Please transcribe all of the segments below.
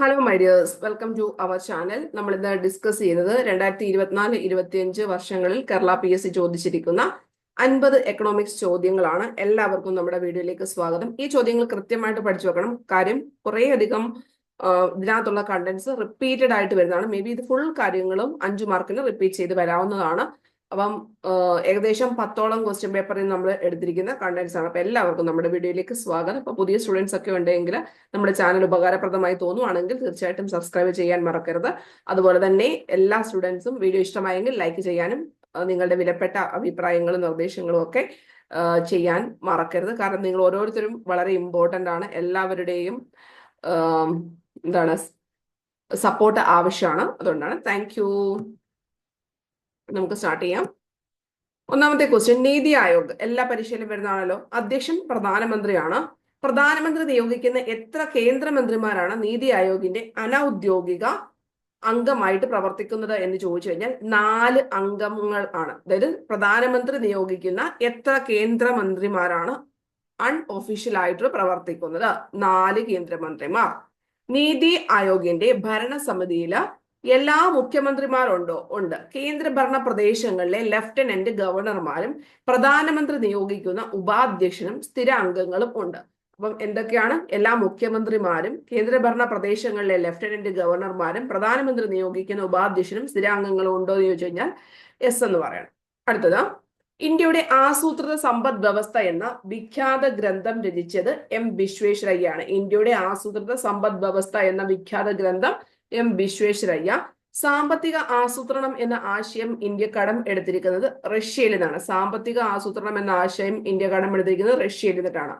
Hello my dears, welcome to our channel. നമ്മൾ ഇന്ന് discuss ചെയ്യുന്നത് 2024-25 വർഷങ്ങളിൽ കേരള PSC ചോദിച്ചിരിക്കുന്ന 50 എക്കണോമിക്സ് ചോദ്യങ്ങളാണ്. എല്ലാവർക്കും നമ്മുടെ വീഡിയോയിലേക്ക് സ്വാഗതം. ഈ ചോദ്യങ്ങൾ കൃത്യമായിട്ട് പഠിച്ചു വെക്കണം. കാര്യം കുറേയധികം ഇതിനകത്തുള്ള കണ്ടന്റ്സ് റിപ്പീറ്റഡ് ആയിട്ട് വരുന്നതാണ്. മേ ബി ഇത് ഫുൾ കാര്യങ്ങളും 5 മാർക്കിന് റിപ്പീറ്റ് ചെയ്ത് വരാവുന്നതാണ്. അപ്പം ഏകദേശം 10ഓളം ക്വസ്റ്റ്യൻ പേപ്പറിൽ നമ്മൾ എടുത്തിരിക്കുന്ന കണ്ടന്റ്സ് ആണ്. അപ്പൊ എല്ലാവർക്കും നമ്മുടെ വീഡിയോയിലേക്ക് സ്വാഗതം. അപ്പൊ പുതിയ സ്റ്റുഡൻസ് ഒക്കെ ഉണ്ടെങ്കിൽ നമ്മുടെ ചാനൽ ഉപകാരപ്രദമായി തോന്നുവാണെങ്കിൽ തീർച്ചയായിട്ടും സബ്സ്ക്രൈബ് ചെയ്യാൻ മറക്കരുത്. അതുപോലെ തന്നെ എല്ലാ സ്റ്റുഡൻസും വീഡിയോ ഇഷ്ടമായെങ്കിൽ ലൈക്ക് ചെയ്യാനും നിങ്ങളുടെ വിലപ്പെട്ട അഭിപ്രായങ്ങളും നിർദ്ദേശങ്ങളും ഒക്കെ ചെയ്യാൻ മറക്കരുത്. കാരണം നിങ്ങൾ ഓരോരുത്തരും വളരെ ഇമ്പോർട്ടൻ്റ് ആണ്. എല്ലാവരുടെയും എന്താണ് സപ്പോർട്ട് ആവശ്യമാണ്. അതുകൊണ്ടാണ്. Thank you. നമുക്ക് സ്റ്റാർട്ട് ചെയ്യാം. ഒന്നാമത്തെ ക്വസ്റ്റ്യൻ, നീതി ആയോഗ് എല്ലാ പരീക്ഷയിലും വരുന്നതാണല്ലോ. അധ്യക്ഷൻ പ്രധാനമന്ത്രിയാണ്. പ്രധാനമന്ത്രി നിയോഗിക്കുന്ന എത്ര കേന്ദ്രമന്ത്രിമാരാണ് നീതി ആയോഗിന്റെ അനൌദ്യോഗിക അംഗമായിട്ട് പ്രവർത്തിക്കുന്നത് എന്ന് ചോദിച്ചു കഴിഞ്ഞാൽ 4 അംഗങ്ങൾ ആണ്. അതായത് പ്രധാനമന്ത്രി നിയോഗിക്കുന്ന എത്ര കേന്ദ്രമന്ത്രിമാരാണ് അൺഒഫീഷ്യൽ ആയിട്ട് പ്രവർത്തിക്കുന്നത്? 4 കേന്ദ്രമന്ത്രിമാർ. നീതി ആയോഗിന്റെ ഭരണസമിതിയില് എല്ലാ മുഖ്യമന്ത്രിമാരുണ്ടോ? ഉണ്ട്. കേന്ദ്രഭരണ പ്രദേശങ്ങളിലെ ലഫ്റ്റനന്റ് ഗവർണർമാരും പ്രധാനമന്ത്രി നിയോഗിക്കുന്ന ഉപാധ്യക്ഷനും സ്ഥിര അംഗങ്ങളും ഉണ്ട്. അപ്പം എന്തൊക്കെയാണ്? എല്ലാ മുഖ്യമന്ത്രിമാരും കേന്ദ്രഭരണ പ്രദേശങ്ങളിലെ ലഫ്റ്റനന്റ് ഗവർണർമാരും പ്രധാനമന്ത്രി നിയോഗിക്കുന്ന ഉപാധ്യക്ഷനും സ്ഥിരാംഗങ്ങളും ഉണ്ടോ എന്ന് ചോദിച്ചു കഴിഞ്ഞാൽ യെസ് എന്ന് പറയണം. അടുത്തത്, ഇന്ത്യയുടെ ആസൂത്രിത സമ്പദ് വ്യവസ്ഥ എന്ന വിഖ്യാത ഗ്രന്ഥം രചിച്ചത് M വിശ്വേശ്വരയ്യാണ്. ഇന്ത്യയുടെ ആസൂത്രിത സമ്പദ് വ്യവസ്ഥ എന്ന വിഖ്യാത ഗ്രന്ഥം M വിശ്വേശ്വരയ്യ. സാമ്പത്തിക ആസൂത്രണം എന്ന ആശയം ഇന്ത്യ കടം എടുത്തിരിക്കുന്നത് റഷ്യയിൽ നിന്നാണ്. സാമ്പത്തിക ആസൂത്രണം എന്ന ആശയം ഇന്ത്യ കടം എടുത്തിരിക്കുന്നത് റഷ്യയിൽ നിന്നിട്ടാണ്.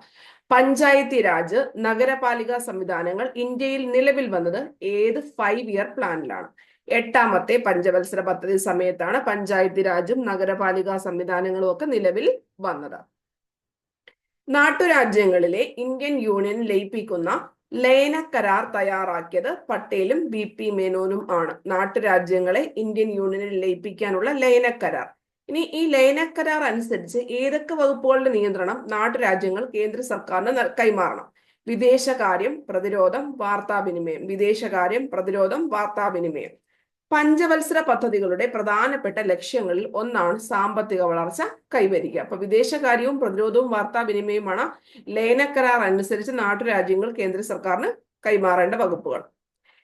പഞ്ചായത്തി രാജ്, നഗരപാലിക സംവിധാനങ്ങൾ ഇന്ത്യയിൽ നിലവിൽ വന്നത് ഏത് 5 ഇയർ പ്ലാനിലാണ്? 8ാമത്തെ പഞ്ചവത്സര പദ്ധതി സമയത്താണ് പഞ്ചായത്തി രാജും നഗരപാലിക സംവിധാനങ്ങളും ഒക്കെ നിലവിൽ വന്നത്. നാട്ടുരാജ്യങ്ങളിലെ ഇന്ത്യൻ യൂണിയൻ ലയിപ്പിക്കുന്ന ലയന കരാർ തയ്യാറാക്കിയത് പട്ടേലും BP മേനോനും ആണ്. നാട്ടുരാജ്യങ്ങളെ ഇന്ത്യൻ യൂണിയനിൽ ലയിപ്പിക്കാനുള്ള ലയന കരാർ. ഇനി ഈ ലയന കരാർ അനുസരിച്ച് ഏതൊക്കെ വകുപ്പുകളുടെ നിയന്ത്രണം നാട്ടുരാജ്യങ്ങൾ കേന്ദ്ര സർക്കാരിന് കൈമാറണം? വിദേശകാര്യം, പ്രതിരോധം, വാർത്താവിനിമയം. വിദേശകാര്യം, പ്രതിരോധം, വാർത്താവിനിമയം. പഞ്ചവത്സര പദ്ധതികളുടെ പ്രധാനപ്പെട്ട ലക്ഷ്യങ്ങളിൽ ഒന്നാണ് സാമ്പത്തിക വളർച്ച കൈവരിക്കുക. അപ്പൊ വിദേശകാര്യവും പ്രതിരോധവും വാർത്താവിനിമയവുമാണ് ലയന കരാർ അനുസരിച്ച് നാട്ടുരാജ്യങ്ങൾ കേന്ദ്ര സർക്കാരിന് കൈമാറേണ്ട വകുപ്പുകൾ.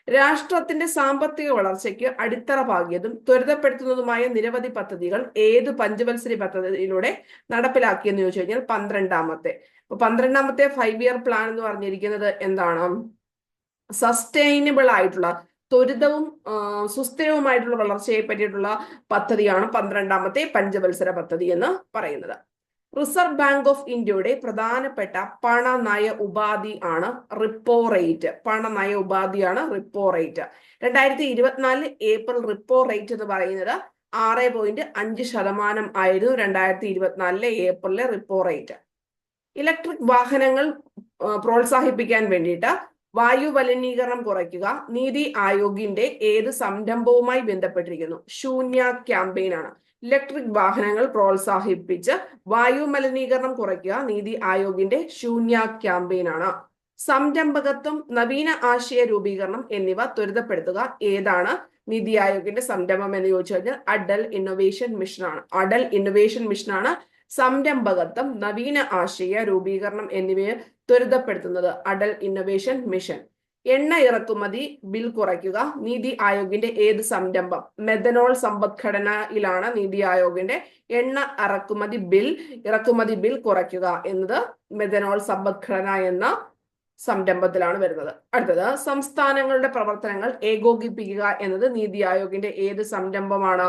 രാഷ്ട്രത്തിന്റെ സാമ്പത്തിക വളർച്ചയ്ക്ക് അടിത്തറ പാകിയതും ത്വരിതപ്പെടുത്തുന്നതുമായ നിരവധി പദ്ധതികൾ ഏത് പഞ്ചവത്സര പദ്ധതിയിലൂടെ നടപ്പിലാക്കിയെന്ന് ചോദിച്ചു കഴിഞ്ഞാൽ 12ാമത്തെ. അപ്പൊ 12ാമത്തെ 5 ഇയർ പ്ലാൻ എന്ന് പറഞ്ഞിരിക്കുന്നത് എന്താണ്? സസ്റ്റൈനബിൾ ആയിട്ടുള്ള, ത്വരിതവും സുസ്ഥിരവുമായിട്ടുള്ള വളർച്ചയെ പറ്റിയിട്ടുള്ള പദ്ധതിയാണ് 12ാമത്തെ പഞ്ചവത്സര പദ്ധതി എന്ന് പറയുന്നത്. റിസർവ് ബാങ്ക് ഓഫ് ഇന്ത്യയുടെ പ്രധാനപ്പെട്ട പണനയ ഉപാധി ആണ് റിപ്പോ റേറ്റ്. പണനയ ഉപാധിയാണ് repo rate. 2024 April repo rate എന്ന് പറയുന്നത് 6.5% ആയിരുന്നു 2024 ഏപ്രിലെ റിപ്പോ റേറ്റ്. ഇലക്ട്രിക് വാഹനങ്ങൾ പ്രോത്സാഹിപ്പിക്കാൻ വേണ്ടിയിട്ട് വായു മലിനീകരണം കുറയ്ക്കുക നീതി ആയോഗിന്റെ ഏത് സംരംഭവുമായി ബന്ധപ്പെട്ടിരിക്കുന്നു? ശൂന്യ ക്യാമ്പയിൻ ആണ്. ഇലക്ട്രിക് വാഹനങ്ങൾ പ്രോത്സാഹിപ്പിച്ച് വായു മലിനീകരണം കുറയ്ക്കുക നീതി ആയോഗിന്റെ ശൂന്യ ക്യാമ്പയിൻ ആണ്. സംരംഭകത്വം, നവീന ആശയ രൂപീകരണം എന്നിവ ത്വരിതപ്പെടുത്തുക ഏതാണ് നീതി ആയോഗിന്റെ സംരംഭം എന്ന് ചോദിച്ചു കഴിഞ്ഞാൽ അടൽ ഇന്നൊവേഷൻ മിഷൻ ആണ്. അടൽ ഇന്നൊവേഷൻ മിഷൻ ആണ് സംരംഭകത്വം, നവീന ആശയ രൂപീകരണം എന്നിവയെ ത്വരിതപ്പെടുത്തുന്നത് അടൽ ഇന്നൊവേഷൻ മിഷൻ. എണ്ണ ഇറക്കുമതി ബിൽ കുറയ്ക്കുക നീതി ആയോഗിന്റെ ഏത് സംരംഭം? മെഥനോൾ സമ്പദ്ഘടനയിലാണ് നീതി ആയോഗിന്റെ എണ്ണ ഇറക്കുമതി ബിൽ കുറയ്ക്കുക എന്നത് മെഥനോൾ സമ്പദ്ഘടന എന്ന സംരംഭത്തിലാണ് വരുന്നത്. അടുത്തത്, സംസ്ഥാനങ്ങളുടെ പ്രവർത്തനങ്ങൾ ഏകോപിപ്പിക്കുക എന്നത് നീതി ആയോഗിന്റെ ഏത് സംരംഭമാണ്?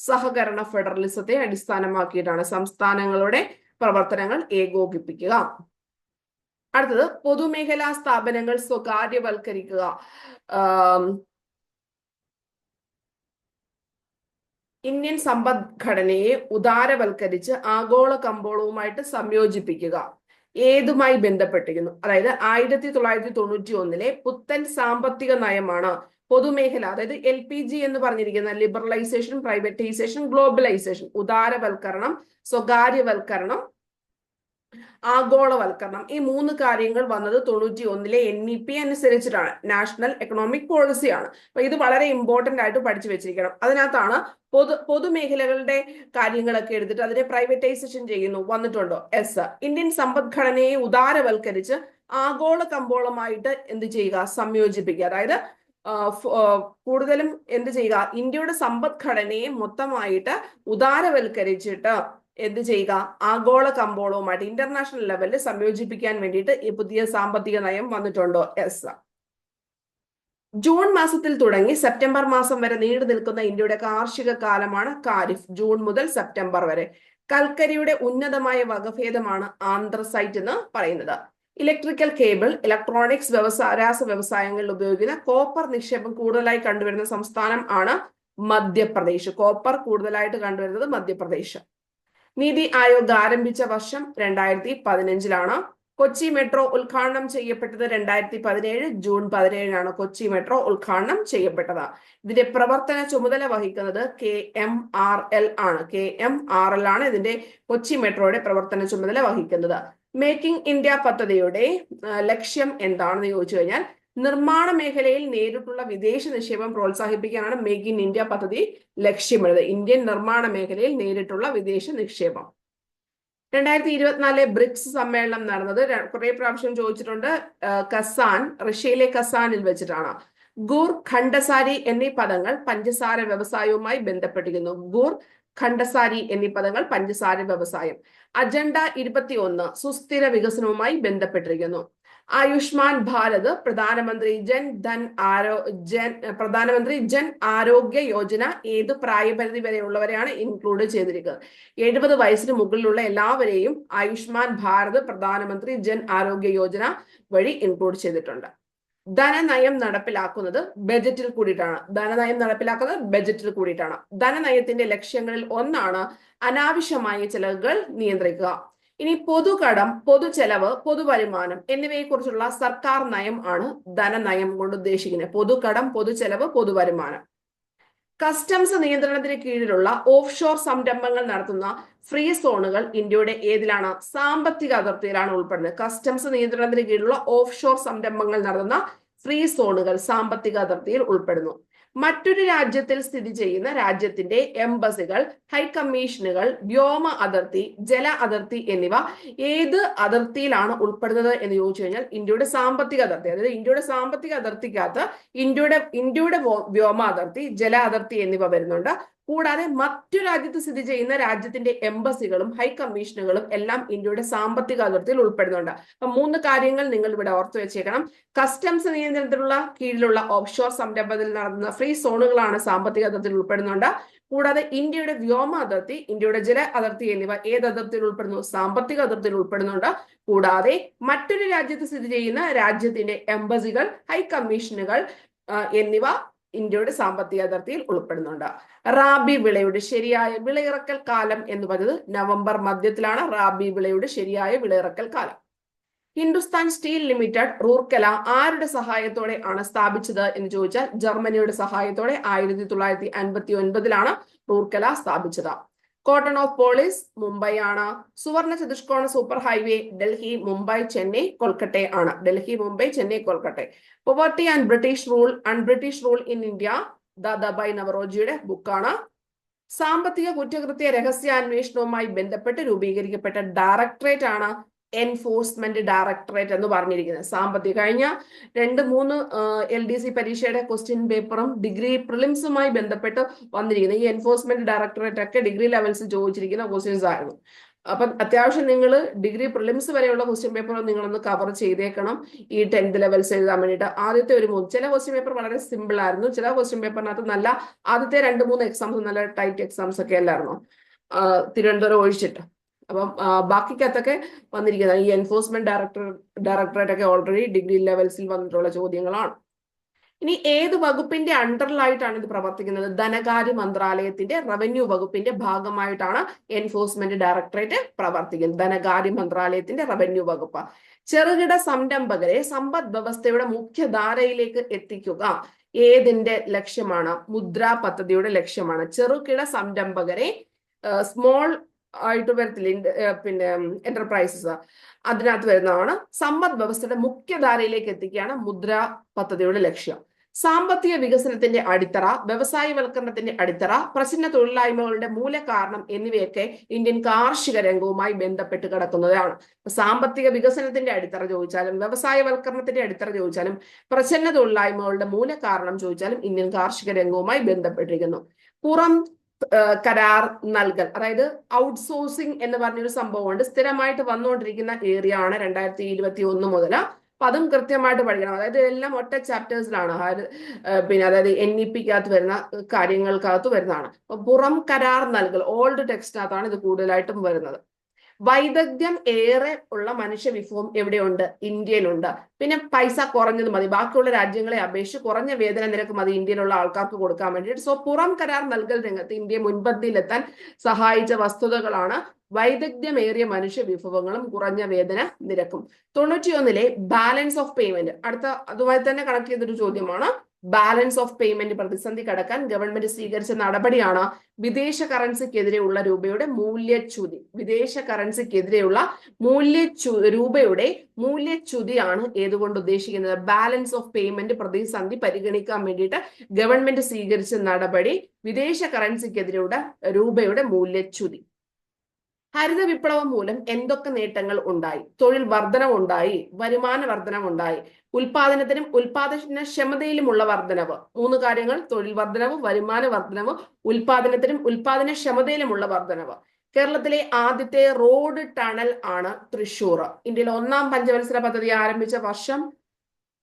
സഹകരണ ഫെഡറലിസത്തെ അടിസ്ഥാനമാക്കിയിട്ടാണ് സംസ്ഥാനങ്ങളുടെ പ്രവർത്തനങ്ങൾ ഏകോപിപ്പിക്കുക. അടുത്തത്, പൊതുമേഖലാ സ്ഥാപനങ്ങൾ സ്വകാര്യവൽക്കരിക്കുക. ഇന്ത്യൻ സമ്പദ്ഘടനയെ ഉദാരവൽക്കരിച്ച് ആഗോള കമ്പോളവുമായിട്ട് സംയോജിപ്പിക്കുക ഏതുമായി ബന്ധപ്പെട്ടിരിക്കുന്നു? അതായത് 1991 പുത്തൻ സാമ്പത്തിക നയമാണ് പൊതുമേഖല, അതായത് LPG എന്ന് പറഞ്ഞിരിക്കുന്ന ലിബറലൈസേഷൻ, പ്രൈവറ്റൈസേഷൻ, ഗ്ലോബലൈസേഷൻ. ഉദാരവൽക്കരണം, സ്വകാര്യവൽക്കരണം, ആഗോളവൽക്കരണം. ഈ മൂന്ന് കാര്യങ്ങൾ വന്നത് 91-ലെ NEP അനുസരിച്ചിട്ടാണ്, നാഷണൽ എക്കണോമിക് പോളിസിയാണ്. അപ്പൊ ഇത് വളരെ ഇമ്പോർട്ടന്റ് ആയിട്ട് പഠിച്ചു വെച്ചിരിക്കണം. അതിനകത്താണ് പൊതുമേഖലകളുടെ കാര്യങ്ങളൊക്കെ എടുത്തിട്ട് അതിനെ പ്രൈവറ്റൈസേഷൻ ചെയ്യുന്നു വന്നിട്ടുണ്ടോ? എസ്. ഇന്ത്യൻ സമ്പദ്ഘടനയെ ഉദാരവൽക്കരിച്ച് ആഗോള കമ്പോളമായിട്ട് എന്ത് ചെയ്യുക? സംയോജിപ്പിക്കുക. അതായത് കൂടുതലും എന്ത് ചെയ്യുക? ഇന്ത്യയുടെ സമ്പദ്ഘടനയെ മൊത്തമായിട്ട് ഉദാരവൽക്കരിച്ചിട്ട് എന്ത് ചെയ്യുക? ആഗോള കമ്പോളവുമായിട്ട് ഇന്റർനാഷണൽ ലെവലിൽ സംയോജിപ്പിക്കാൻ വേണ്ടിയിട്ട് ഈ പുതിയ സാമ്പത്തിക നയം വന്നിട്ടുണ്ടോ? എസ്. ജൂൺ മാസത്തിൽ തുടങ്ങി സെപ്റ്റംബർ മാസം വരെ നീണ്ടു നിൽക്കുന്ന ഇന്ത്യയുടെ കാർഷിക കാലമാണ് ഖാരിഫ്. ജൂൺ മുതൽ സെപ്റ്റംബർ വരെ. കൽക്കരിയുടെ ഉന്നതമായ വകഭേദമാണ് ആന്ത്രസൈറ്റ് എന്ന് പറയുന്നത്. ഇലക്ട്രിക്കൽ കേബിൾ, ഇലക്ട്രോണിക്സ് രാസ വ്യവസായങ്ങളിൽ ഉപയോഗിക്കുന്ന കോപ്പർ നിക്ഷേപം കൂടുതലായി കണ്ടുവരുന്ന സംസ്ഥാനം ആണ് മധ്യപ്രദേശ്. കോപ്പർ കൂടുതലായിട്ട് കണ്ടുവരുന്നത് മധ്യപ്രദേശ്. നീതി ആയോഗ് ആരംഭിച്ച വർഷം 2015-ലാണ്. കൊച്ചി മെട്രോ ഉദ്ഘാടനം ചെയ്യപ്പെട്ടത് 2017 ജൂൺ 17-നാണ്. കൊച്ചി മെട്രോ ഉദ്ഘാടനം ചെയ്യപ്പെട്ടത്. ഇതിന്റെ പ്രവർത്തന ചുമതല വഹിക്കുന്നത് KMRL ആണ്. KMRL ആണ് ഇതിന്റെ കൊച്ചി മെട്രോയുടെ പ്രവർത്തന ചുമതല വഹിക്കുന്നത്. മേക്കിംഗ് ഇന്ത്യ പദ്ധതിയുടെ ലക്ഷ്യം എന്താണെന്ന് ചോദിച്ചു കഴിഞ്ഞാൽ, നിർമ്മാണ മേഖലയിൽ നേരിട്ടുള്ള വിദേശ നിക്ഷേപം പ്രോത്സാഹിപ്പിക്കാനാണ് മേക്ക് ഇൻ ഇന്ത്യ പദ്ധതി ലക്ഷ്യമിടുന്നത്. ഇന്ത്യൻ നിർമ്മാണ മേഖലയിൽ നേരിട്ടുള്ള വിദേശ നിക്ഷേപം. 2024 ബ്രിക്സ് സമ്മേളനം നടന്നത് കുറെ പ്രാവശ്യം ചോദിച്ചിട്ടുണ്ട്. കസാൻ, റഷ്യയിലെ കസാനിൽ വെച്ചിട്ടാണ്. ഗൂർ, ഖണ്ഡസാരി എന്നീ പദങ്ങൾ പഞ്ചസാര വ്യവസായവുമായി ബന്ധപ്പെട്ടിരിക്കുന്നു. ഗൂർ, ഖണ്ഡസാരി എന്നീ പദങ്ങൾ പഞ്ചസാര വ്യവസായം. അജണ്ട 21 സുസ്ഥിര വികസനവുമായി ബന്ധപ്പെട്ടിരിക്കുന്നു. ആയുഷ്മാൻ ഭാരത് പ്രധാനമന്ത്രി ജൻ ആരോഗ്യ യോജന ഏത് പ്രായപരിധി വരെയുള്ളവരെയാണ് ഇൻക്ലൂഡ് ചെയ്തിരിക്കുന്നത്? 70 വയസ്സിന് മുകളിലുള്ള എല്ലാവരെയും ആയുഷ്മാൻ ഭാരത് പ്രധാനമന്ത്രി ജൻ ആരോഗ്യ യോജന വഴി ഇൻക്ലൂഡ് ചെയ്തിട്ടുണ്ട്. ധനനയം നടപ്പിലാക്കുന്നത് ബജറ്റിൽ കൂടിയിട്ടാണ്. ധനനയത്തിന്റെ ലക്ഷ്യങ്ങളിൽ ഒന്നാണ് അനാവശ്യമായ ചെലവുകൾ നിയന്ത്രിക്കുക. ഇനി പൊതുകടം, പൊതുചെലവ്, പൊതുവരുമാനം എന്നിവയെ കുറിച്ചുള്ള സർക്കാർ നയം ആണ് ധനനയം കൊണ്ട് ഉദ്ദേശിക്കുന്നത്. പൊതുകടം, പൊതുചെലവ്, പൊതുവരുമാനം. കസ്റ്റംസ് നിയന്ത്രണത്തിന് കീഴിലുള്ള ഓഫ് ഷോർ സംരംഭങ്ങൾ നടത്തുന്ന ഫ്രീ സോണുകൾ ഇന്ത്യയുടെ ഏതിലാണ്? സാമ്പത്തിക അതിർത്തിയിലാണ് ഉൾപ്പെടുന്നത്. കസ്റ്റംസ് നിയന്ത്രണത്തിന് കീഴിലുള്ള ഓഫ് ഷോർ സംരംഭങ്ങൾ നടത്തുന്ന ഫ്രീ സോണുകൾ സാമ്പത്തിക അതിർത്തിയിൽ ഉൾപ്പെടുന്നു. മറ്റൊരു രാജ്യത്തിൽ സ്ഥിതി ചെയ്യുന്ന രാജ്യത്തിന്റെ എംബസികൾ, ഹൈക്കമ്മീഷനുകൾ, വ്യോമ അതിർത്തി, ജല അതിർത്തി എന്നിവ ഏത് അതിർത്തിയിലാണ് ഉൾപ്പെടുന്നത് എന്ന് ചോദിച്ചു കഴിഞ്ഞാൽ ഇന്ത്യയുടെ സാമ്പത്തിക അതിർത്തി. അതായത് ഇന്ത്യയുടെ സാമ്പത്തിക അതിർത്തിക്കകത്ത് ഇന്ത്യയുടെ വ്യോമ അതിർത്തി, ജല അതിർത്തി എന്നിവ വരുന്നുണ്ട്. കൂടാതെ മറ്റു രാജ്യത്ത് സ്ഥിതി ചെയ്യുന്ന രാജ്യത്തിന്റെ എംബസികളും ഹൈക്കമ്മീഷനുകളും എല്ലാം ഇന്ത്യയുടെ സാമ്പത്തിക അതിർത്തിയിൽ ഉൾപ്പെടുന്നുണ്ട്. അപ്പൊ 3 കാര്യങ്ങൾ നിങ്ങൾ ഇവിടെ ഓർത്തു വെച്ചേക്കണം. കസ്റ്റംസ് നിയന്ത്രണത്തിലുള്ള കീഴിലുള്ള ഓഫ്ഷോർ സംരംഭത്തിൽ നടത്തുന്ന ഫ്രീ സോണുകളാണ് സാമ്പത്തിക അതിർത്തിയിൽ ഉൾപ്പെടുന്നുണ്ട്. കൂടാതെ ഇന്ത്യയുടെ വ്യോമ അതിർത്തി, ഇന്ത്യയുടെ ജല അതിർത്തി എന്നിവ ഏത് അതിർത്തിയിൽ ഉൾപ്പെടുന്നു? സാമ്പത്തിക അതിർത്തിയിൽ ഉൾപ്പെടുന്നുണ്ട്. കൂടാതെ മറ്റൊരു രാജ്യത്ത് സ്ഥിതി ചെയ്യുന്ന രാജ്യത്തിന്റെ എംബസികൾ, ഹൈക്കമ്മീഷനുകൾ എന്നിവ ഇന്ത്യയുടെ സാമ്പത്തിക അതിർത്തിയിൽ ഉൾപ്പെടുന്നുണ്ട്. റാബി വിളയുടെ ശരിയായ വിളയിറക്കൽ കാലം എന്ന് പറയുന്നത് നവംബർ മധ്യത്തിലാണ്. റാബി വിളയുടെ ശരിയായ വിളയിറക്കൽ കാലം. ഹിന്ദുസ്ഥാൻ സ്റ്റീൽ ലിമിറ്റഡ് റൂർക്കല ആരുടെ സഹായത്തോടെ ആണ് സ്ഥാപിച്ചത് എന്ന് ചോദിച്ചാൽ ജർമ്മനിയുടെ സഹായത്തോടെ 1959-ലാണ് റൂർക്കല സ്ഥാപിച്ചത്. കോട്ടൺ ഓഫ് പോളിസ് മുംബൈ ആണ്. സുവർണ ചതുഷ്കോണ സൂപ്പർ ഹൈവേ ഡൽഹി, മുംബൈ, ചെന്നൈ, കൊൽക്കട്ട ആണ്. Delhi, Mumbai, Chennai, Kolkata. Poverty and British rule in India Dadabhai നവറോജിയുടെ ബുക്കാണ്. സാമ്പത്തിക കുറ്റകൃത്യ രഹസ്യാന്വേഷണവുമായി ബന്ധപ്പെട്ട് രൂപീകരിക്കപ്പെട്ട ഡയറക്ടറേറ്റ് ആണ് എൻഫോഴ്സ്മെന്റ് ഡയറക്ടറേറ്റ് എന്ന് പറഞ്ഞിരിക്കുന്നത്. സാമ്പത്തിക കഴിഞ്ഞ 2-3 LDC പരീക്ഷയുടെ ക്വസ്റ്റ്യൻ പേപ്പറും ഡിഗ്രി പ്രിലിംസുമായി ബന്ധപ്പെട്ട് വന്നിരിക്കുന്നത് ഈ എൻഫോഴ്സ്മെന്റ് ഡയറക്ടറേറ്റ് ഒക്കെ ഡിഗ്രി ലെവൽസ് ചോദിച്ചിരിക്കുന്ന ക്വസ്റ്റ്യൻസ് ആയിരുന്നു. അപ്പം അത്യാവശ്യം നിങ്ങൾ ഡിഗ്രി പ്രിലിംസ് വരെയുള്ള ക്വസ്റ്റ്യൻ പേപ്പർ നിങ്ങളൊന്ന് കവർ ചെയ്തേക്കണം ഈ 10th ലെവൽസ് എഴുതാൻ വേണ്ടിയിട്ട്. ആദ്യത്തെ ചില ക്വസ്റ്റ്യൻ പേപ്പർ വളരെ സിമ്പിൾ ആയിരുന്നു, ചില ക്വസ്റ്റ്യൻ പേപ്പറിനകത്ത് നല്ല ആദ്യത്തെ 2-3 എക്സാംസ് നല്ല ടൈറ്റ് എക്സാംസ് ഒക്കെ അല്ലായിരുന്നു, തിരുവനന്തപുരം ഒഴിച്ചിട്ട്. അപ്പം ബാക്കിക്കകത്തൊക്കെ വന്നിരിക്കുന്നത് ഈ എൻഫോഴ്സ്മെന്റ് ഡയറക്ടറേറ്റ് ഒക്കെ ഓൾറെഡി ഡിഗ്രി ലെവൽസിൽ വന്നിട്ടുള്ള ചോദ്യങ്ങളാണ്. ഇനി ഏത് വകുപ്പിന്റെ അണ്ടറിലായിട്ടാണ് ഇത് പ്രവർത്തിക്കുന്നത്? ധനകാര്യ മന്ത്രാലയത്തിന്റെ റവന്യൂ വകുപ്പിന്റെ ഭാഗമായിട്ടാണ് എൻഫോഴ്സ്മെന്റ് ഡയറക്ടറേറ്റ് പ്രവർത്തിക്കുന്നത്. ധനകാര്യ മന്ത്രാലയത്തിന്റെ റവന്യൂ വകുപ്പ്. ചെറുകിട സംരംഭകരെ സമ്പദ് വ്യവസ്ഥയുടെ മുഖ്യധാരയിലേക്ക് എത്തിക്കുക ഏതിന്റെ ലക്ഷ്യമാണ്? മുദ്ര പദ്ധതിയുടെ ലക്ഷ്യമാണ്. ചെറുകിട സംരംഭകരെ, സ്മോൾ ആയിട്ട് വരത്തില്ല, പിന്നെ എന്റർപ്രൈസസ് അതിനകത്ത് വരുന്നതാണ്. സമ്പദ് വ്യവസ്ഥയുടെ മുഖ്യധാരയിലേക്ക് എത്തിക്കുകയാണ് മുദ്ര പദ്ധതിയുടെ ലക്ഷ്യം. സാമ്പത്തിക വികസനത്തിന്റെ അടിത്തറ, വ്യവസായവൽക്കരണത്തിന്റെ അടിത്തറ, പ്രശ്ന തൊഴിലില്ലായ്മകളുടെ മൂലകാരണം എന്നിവയൊക്കെ ഇന്ത്യൻ കാർഷിക രംഗവുമായി ബന്ധപ്പെട്ട് കിടക്കുന്നതാണ്. സാമ്പത്തിക വികസനത്തിന്റെ അടിത്തറ ചോദിച്ചാലും വ്യവസായവൽക്കരണത്തിന്റെ അടിത്തറ ചോദിച്ചാലും പ്രശ്ന തൊഴിലില്ലായ്മകളുടെ മൂലകാരണം ചോദിച്ചാലും ഇന്ത്യൻ കാർഷിക രംഗവുമായി ബന്ധപ്പെട്ടിരിക്കുന്നു. പുറം കരാർ നൽകൽ, അതായത് ഔട്ട്സോഴ്സിംഗ് എന്ന് പറഞ്ഞൊരു സംഭവമുണ്ട്, സ്ഥിരമായിട്ട് വന്നുകൊണ്ടിരിക്കുന്ന ഏരിയ ആണ് 2021 മുതൽ. അപ്പൊ അതും കൃത്യമായിട്ട് പഠിക്കണം. അതായത് എല്ലാം ഒറ്റ ചാപ്റ്റേഴ്സിലാണ്, പിന്നെ അതായത് NEP-ക്കകത്ത് വരുന്ന കാര്യങ്ങൾക്കകത്ത് വരുന്നതാണ്. പുറം കരാർ നൽകൽ ഓൾഡ് ടെക്സ്റ്റിനകത്താണ് ഇത് കൂടുതലായിട്ടും വരുന്നത്. വൈദഗ്ധ്യം ഏറെ ഉള്ള മനുഷ്യവിഭവം എവിടെയുണ്ട്? ഇന്ത്യയിലുണ്ട്. പിന്നെ പൈസ കുറഞ്ഞത് മതി, ബാക്കിയുള്ള രാജ്യങ്ങളെ അപേക്ഷിച്ച് കുറഞ്ഞ വേതന നിരക്ക് മതി ഇന്ത്യയിലുള്ള ആൾക്കാർക്ക് കൊടുക്കാൻ വേണ്ടിയിട്ട്. സോ പുറം കരാർ നൽകൽ രംഗത്ത് ഇന്ത്യയെ മുൻപന്തിയിലെത്താൻ സഹായിച്ച വസ്തുതകളാണ് വൈദഗ്ധ്യമേറിയ മനുഷ്യവിഭവങ്ങളും കുറഞ്ഞ വേതന നിരക്കും. 91-ലെ ബാലൻസ് ഓഫ് പേയ്മെന്റ്, അടുത്ത അതുമായി തന്നെ കണക്ട് ചെയ്തൊരു ചോദ്യമാണ്. ബാലൻസ് ഓഫ് പേയ്മെന്റ് പ്രതിസന്ധി കടക്കാൻ ഗവൺമെന്റ് സ്വീകരിച്ച നടപടിയാണ് വിദേശ കറൻസിക്കെതിരെയുള്ള രൂപയുടെ മൂല്യച്യുതി. വിദേശ കറൻസിക്കെതിരെയുള്ള രൂപയുടെ മൂല്യച്യുതിയാണ് ഏതുകൊണ്ട് ഉദ്ദേശിക്കുന്നത്? ബാലൻസ് ഓഫ് പേയ്മെന്റ് പ്രതിസന്ധി പരിഗണിക്കാൻ വേണ്ടിയിട്ട് ഗവൺമെന്റ് സ്വീകരിച്ച നടപടി വിദേശ കറൻസിക്കെതിരെയുള്ള രൂപയുടെ മൂല്യച്യുതി. ഹരിത വിപ്ലവം മൂലം എന്തൊക്കെ നേട്ടങ്ങൾ ഉണ്ടായി? തൊഴിൽ വർധനവ് ഉണ്ടായി, വരുമാന വർധനവ് ഉണ്ടായി, ഉൽപാദനത്തിനും ഉൽപാദനക്ഷമതയിലുമുള്ള വർധനവ്. 3 കാര്യങ്ങൾ: തൊഴിൽ വർധനവ്, വരുമാന വർധനവ്, ഉൽപാദനത്തിനും ഉൽപാദനക്ഷമതയിലുമുള്ള വർധനവ്. കേരളത്തിലെ ആദ്യത്തെ റോഡ് ടണൽ ആണ് തൃശ്ശൂർ. ഇന്ത്യയിലെ 1ാം പഞ്ചവത്സര പദ്ധതി ആരംഭിച്ച വർഷം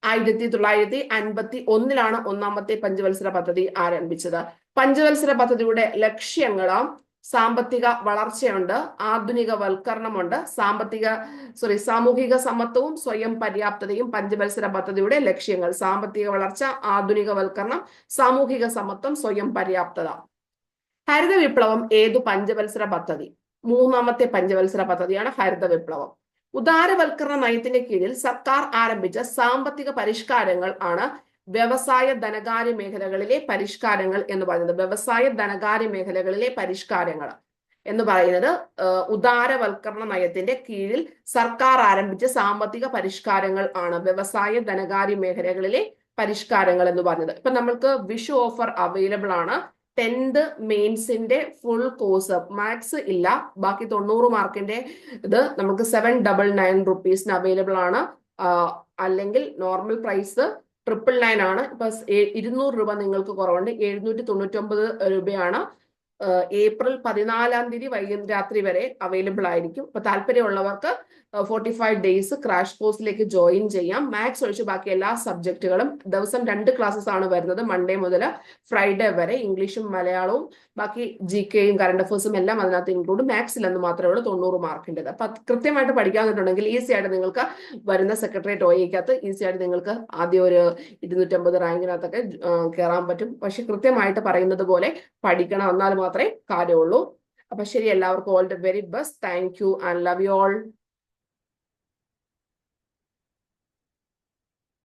1951-ലാണ് 1ാമത്തെ പഞ്ചവത്സര പദ്ധതി ആരംഭിച്ചത്. പഞ്ചവത്സര പദ്ധതിയുടെ ലക്ഷ്യങ്ങൾ: സാമ്പത്തിക വളർച്ചയുണ്ട്, ആധുനികവൽക്കരണമുണ്ട്, സാമൂഹിക സമത്വവും സ്വയം പര്യാപ്തതയും പഞ്ചവത്സര പദ്ധതിയുടെ ലക്ഷ്യങ്ങൾ. സാമ്പത്തിക വളർച്ച, ആധുനികവൽക്കരണം, സാമൂഹിക സമത്വം, സ്വയം പര്യാപ്തത. ഹരിത വിപ്ലവം ഏതു പഞ്ചവത്സര പദ്ധതി? 3ാമത്തെ പഞ്ചവത്സര പദ്ധതിയാണ് ഹരിത വിപ്ലവം. ഉദാരവൽക്കരണ നയത്തിന്റെ കീഴിൽ സർക്കാർ ആരംഭിച്ച സാമ്പത്തിക പരിഷ്കാരങ്ങൾ ആണ് വ്യവസായ ധനകാര്യ മേഖലകളിലെ പരിഷ്കാരങ്ങൾ എന്ന് പറയുന്നത്. വ്യവസായ ധനകാര്യ മേഖലകളിലെ പരിഷ്കാരങ്ങൾ എന്ന് പറയുന്നത് ഉദാരവൽക്കരണ നയത്തിന്റെ കീഴിൽ സർക്കാർ ആരംഭിച്ച സാമ്പത്തിക പരിഷ്കാരങ്ങൾ ആണ് വ്യവസായ ധനകാര്യ മേഖലകളിലെ പരിഷ്കാരങ്ങൾ എന്ന് പറഞ്ഞത്. ഇപ്പൊ നമ്മൾക്ക് വിഷു ഓഫർ അവൈലബിൾ ആണ്. 10th മെയിൻസിന്റെ ഫുൾ കോഴ്സ്, മാത്സ് ഇല്ല, ബാക്കി 90 മാർക്കിന്റെ ഇത് നമുക്ക് 799 റുപ്പീസിന് അവൈലബിൾ ആണ്. അല്ലെങ്കിൽ നോർമൽ പ്രൈസ് 999 ആണ്. ഇപ്പൊ 200 രൂപ നിങ്ങൾക്ക് കുറവുണ്ട്, 799 രൂപയാണ്. ഏപ്രിൽ 14-ാം തീയതി രാത്രി വരെ അവൈലബിൾ ആയിരിക്കും. അപ്പൊ താല്പര്യമുള്ളവർക്ക് 45 ഡേയ്സ് ക്രാഷ് കോഴ്സിലേക്ക് ജോയിൻ ചെയ്യാം. മാത്സ് ഒഴിച്ച് ബാക്കി എല്ലാ സബ്ജക്റ്റുകളും ദിവസം 2 ക്ലാസ്സസ് ആണ് വരുന്നത്, മൺഡേ മുതൽ ഫ്രൈഡേ വരെ. ഇംഗ്ലീഷും മലയാളവും ബാക്കി GKയും കറണ്ട് അഫേഴ്സും എല്ലാം അതിനകത്ത് ഇൻക്ലൂഡ്. മാത്സിൽ എന്ന് മാത്രമേ ഉള്ളൂ 90 മാർക്കിൻ്റെത്. അപ്പൊ കൃത്യമായിട്ട് പഠിക്കാന്നുണ്ടെങ്കിൽ ഈസി ആയിട്ട് നിങ്ങൾക്ക് വരുന്ന സെക്രട്ടേറിയറ്റ് OAയ്ക്കകത്ത് ഈസി ആയിട്ട് നിങ്ങൾക്ക് ആദ്യം ഒരു 250 റാങ്കിനകത്തൊക്കെ കയറാൻ പറ്റും. പക്ഷെ കൃത്യമായിട്ട് പറയുന്നത് പോലെ പഠിക്കണം, എന്നാൽ മാത്രമേ കാര്യമുള്ളൂ. അപ്പൊ ശരി, എല്ലാവർക്കും all the very best. Thank you and love you all.